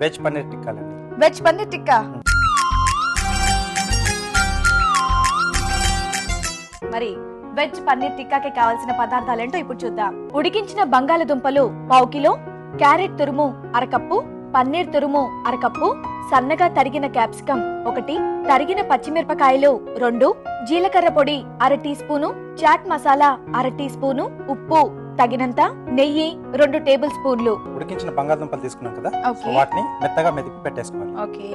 Veg paneer టిక్కాలండి. Veg paneer tikka. మరి veg paneer టిక్కాకి కావాల్సిన పదార్థాలు ఏంటో ఇప్పుడు చూద్దాం. ఉడికించిన బంగాళదుంపలు 1/2 కిలో, క్యారెట్ తురుము 1/2 కప్పు, పన్నీర్ తురుము 1/2 కప్పు, సన్నగా తరిగిన క్యాప్సికం 1, తరిగిన పచ్చిమిరపకాయలు 2, జీలకర్ర పొడి 1/2 teaspoon, chaat masala 1/2 teaspoon, ఉప్పు తగినంత, నెయ్యి 2 టేబుల్ స్పూన్లు. ఉడికించిన బంగాళదుంపలు తీసుకున్నాం కదా, సో వాటిని మెత్తగా మెదిపి పెట్టేసుకోవాలి. ఓకే.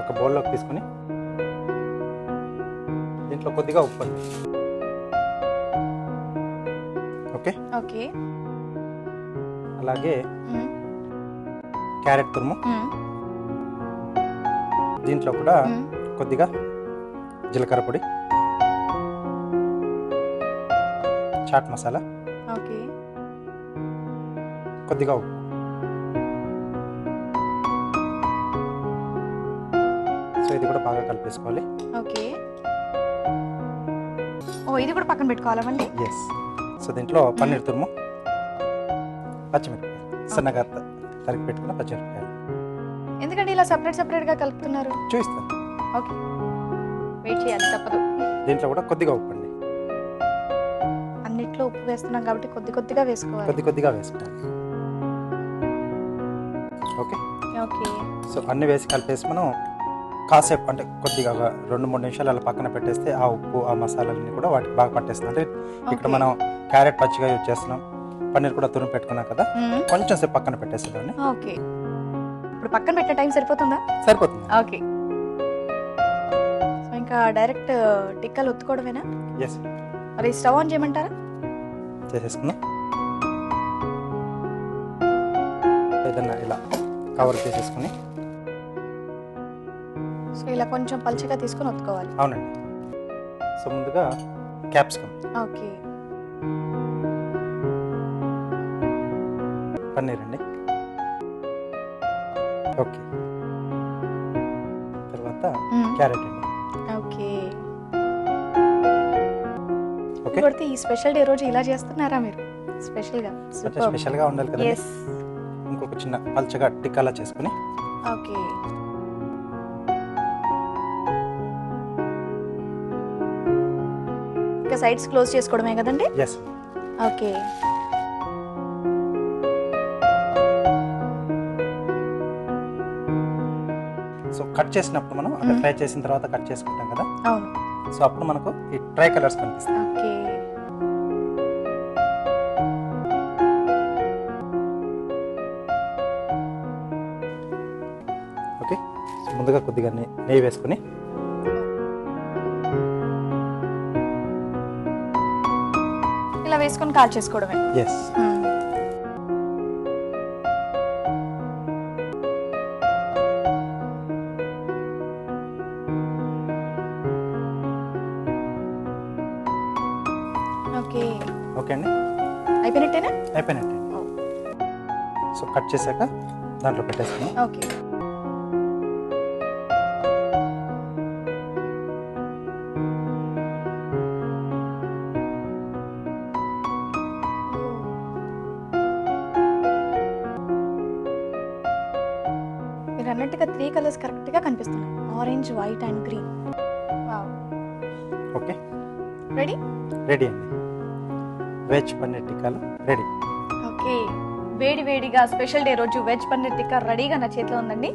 ఒక బౌల్లోకి తీసుకుని దీంట్లో కొద్దిగా ఉప్పు అండి. Okay okay. అలాగే క్యారెట్ తురుము, దీంట్లో కూడా కొద్దిగా జీలకర్ర పొడి, చాట్ మసాలా, ఓకే, కొద్దిగా ఉప్పు. సో ఇది కూడా బాగా కలిపేసుకోవాలి. ఓకే. ఓ ఇది కూడా పక్కన పెట్టుకోవాలా మళ్ళీ? ఎస్. సో దీంట్లో పన్నీర్ తురుము, పచ్చిమిరపకాయలు, సన్నగా తరిగి పెట్టుకున్న పచ్చిమిరపకాయలు. ఎందుకంటే ఇలా సెపరేట్ గా కలుపుతున్నారు? చూపిస్తాను. ఓకే, వెయిట్ చేయాలి, తప్పదు. దీంట్లో కూడా కొద్దిగా ఉప్పు అండి. అన్నిట్లో ఉప్పు వేస్తున్నాం కాబట్టి కొద్దిగా వేసుకోవాలి. కొద్దిగా వేసుకోవాలి. Okay okay. సో అన్ని వేసి కలిపేసి మనం కాసేపు అంటే కొద్దిగా 2-3 నిమిషాలు అలా పక్కన పెట్టేస్తే ఆ ఉప్పు ఆ మసాలాలన్నీ కూడా వాటికి బాగా పట్టేస్తుంది. అంటే ఇక్కడ మనం క్యారెట్ పచ్చిగా యూజ్ చేస్తున్నాం, పన్నీర్ కూడా తురుము పెట్టుకున్నాం కదా, కొంచెం సేపు పక్కన పెట్టేసేదాన్ని. ఓకే. ఇప్పుడు పక్కన పెట్టే టైం సరిపోతుందా? సరిపోతుంది. ఓకే. సో ఇంకా డైరెక్ట్ టిక్కాలు ఒత్తుకోవడమేనా? ఎస్. మరి స్టవ్ ఆన్ చేయమంటారా? చేసేసుకుందాం. ఏదన్నా ఇలా కవర్ చేసేసుకుని, సో ఇలా కొంచెం పల్చగా తీసుకొని ఒత్తుకోవాలి. అవునండి. సో ముందుగా క్యాప్సికమ్, ఓకే, పన్నీర్ అండి. ఓకే. తర్వాత క్యారెట్ అండి. ఓకే. ఓకే. కొడితే ఈ స్పెషల్ డే రోజు ఇలా చేస్తున్నారా మీరు? స్పెషల్గా స్పెషల్గా ఉండాలి కదా. ఇంకొక చిన్న పల్చగా టిక్కాలా చేసుకుని, ఓకే, ఇంకా సైడ్స్ క్లోజ్ చేసుకోవడమే కదండి? ఎస్. ఓకే. సో కట్ చేసినప్పుడు మనం అంటే ఫ్రై చేసిన తర్వాత కట్ చేసుకుంటాం కదా, అవును. సో అప్పుడు మనకు ఈ ట్రై కలర్స్ కనిపిస్తాయి. ఓకే. ఓకే. సో ముందుగా కొద్దిగా నెయ్యి వేసుకుని, ఇలా వేసుకొని కాల్ చేసుకోవడమే. ఎస్. ఓకే. ఓకే అండి. అయిపోయినట్టేనా? అయిపోయినట్టే. సో కట్ చేశాక దాంట్లో పెట్టేసుకున్నాం. ఓకే. మీరు అన్నట్టుగా 3 కలర్స్ కరెక్ట్గా కనిపిస్తున్నాయి, orange, white and green. Wow. Okay. Ready? Ready అండి. వెజ్ పన్నీర్ టిక్కాలు రెడీ. ఓకే. వేడిగా స్పెషల్ డే రోజు వెజ్ పన్నీర్ టిక్కా రెడీగా నా చేతిలో ఉందండి.